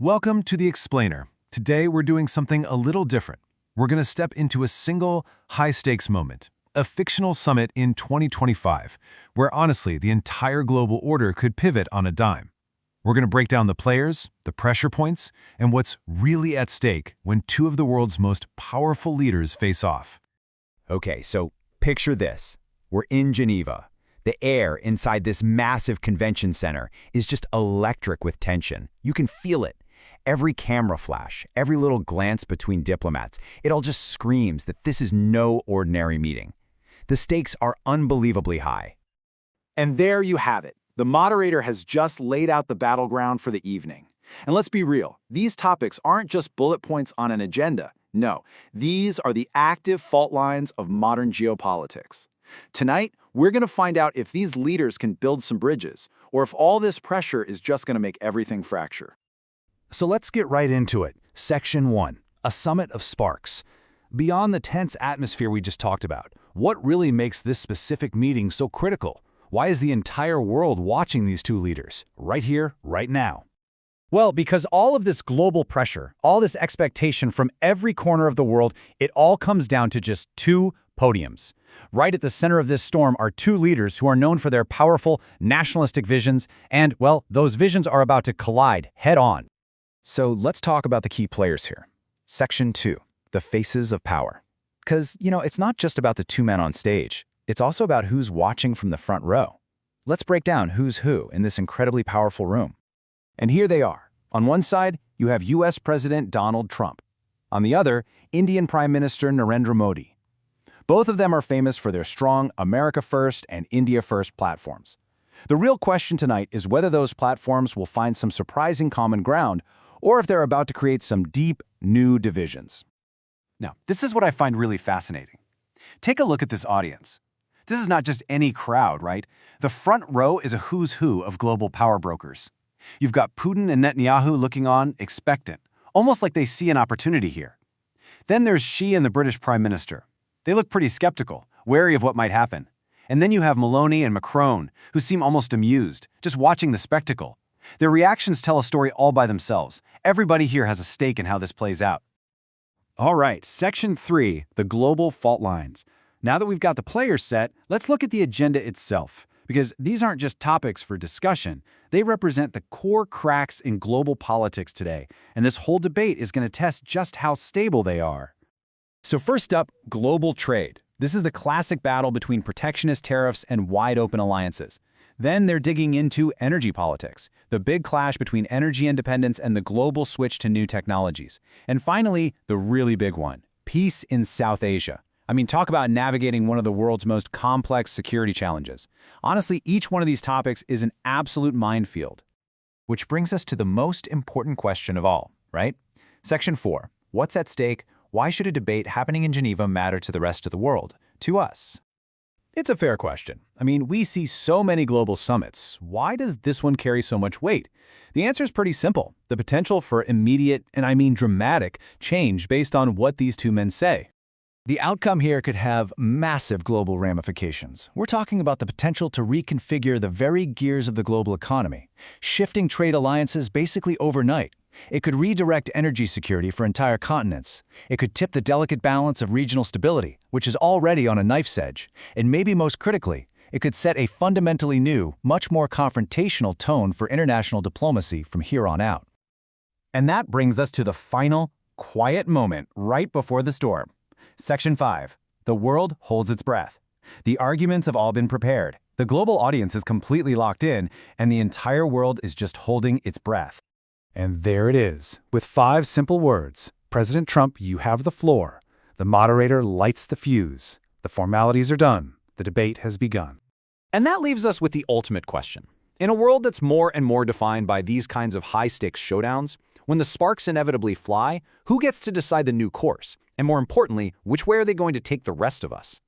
Welcome to The Explainer. Today we're doing something a little different. We're going to step into a single, high-stakes moment, a fictional summit in 2025, where honestly the entire global order could pivot on a dime. We're going to break down the players, the pressure points, and what's really at stake when two of the world's most powerful leaders face off. Okay, so picture this. We're in Geneva. The air inside this massive convention center is just electric with tension. You can feel it. Every camera flash, every little glance between diplomats, it all just screams that this is no ordinary meeting. The stakes are unbelievably high. And there you have it. The moderator has just laid out the battleground for the evening. And let's be real, these topics aren't just bullet points on an agenda. No, these are the active fault lines of modern geopolitics. Tonight, we're going to find out if these leaders can build some bridges, or if all this pressure is just going to make everything fracture. So let's get right into it. Section 1, a summit of sparks. Beyond the tense atmosphere we just talked about, what really makes this specific meeting so critical? Why is the entire world watching these two leaders, right here, right now? Well, because all of this global pressure, all this expectation from every corner of the world, it all comes down to just two podiums. Right at the center of this storm are two leaders who are known for their powerful, nationalistic visions, and, well, those visions are about to collide head-on. So let's talk about the key players here. Section 2, the faces of power. Because, it's not just about the two men on stage. It's also about who's watching from the front row. Let's break down who's who in this incredibly powerful room. And here they are. On one side, you have US President Donald Trump. On the other, Indian Prime Minister Narendra Modi. Both of them are famous for their strong America First and India First platforms. The real question tonight is whether those platforms will find some surprising common ground or if they're about to create some deep, new divisions. Now, this is what I find really fascinating. Take a look at this audience. This is not just any crowd, right? The front row is a who's who of global power brokers. You've got Putin and Netanyahu looking on, expectant, almost like they see an opportunity here. Then there's Xi and the British Prime Minister. They look pretty skeptical, wary of what might happen. And then you have Meloni and Macron, who seem almost amused, just watching the spectacle. Their reactions tell a story all by themselves. Everybody here has a stake in how this plays out. All right, Section 3, the global fault lines. Now that we've got the players set, let's look at the agenda itself. Because these aren't just topics for discussion, they represent the core cracks in global politics today, and this whole debate is going to test just how stable they are. So first up, global trade. This is the classic battle between protectionist tariffs and wide-open alliances. Then they're digging into energy politics, the big clash between energy independence and the global switch to new technologies. And finally, the really big one, peace in South Asia. I mean, talk about navigating one of the world's most complex security challenges. Honestly, each one of these topics is an absolute minefield. Which brings us to the most important question of all, right? Section 4, what's at stake? Why should a debate happening in Geneva matter to the rest of the world, to us? It's a fair question. I mean, we see so many global summits. Why does this one carry so much weight? The answer is pretty simple. The potential for immediate, and I mean dramatic, change based on what these two men say. The outcome here could have massive global ramifications. We're talking about the potential to reconfigure the very gears of the global economy, shifting trade alliances basically overnight. It could redirect energy security for entire continents. It could tip the delicate balance of regional stability, which is already on a knife's edge. And maybe most critically, it could set a fundamentally new, much more confrontational tone for international diplomacy from here on out. And that brings us to the final, quiet moment right before the storm. Section 5. The world holds its breath. The arguments have all been prepared. The global audience is completely locked in, and the entire world is just holding its breath. And there it is, with 5 simple words. President Trump, you have the floor. The moderator lights the fuse. The formalities are done. The debate has begun. And that leaves us with the ultimate question. In a world that's more and more defined by these kinds of high-stakes showdowns, when the sparks inevitably fly, who gets to decide the new course? And more importantly, which way are they going to take the rest of us?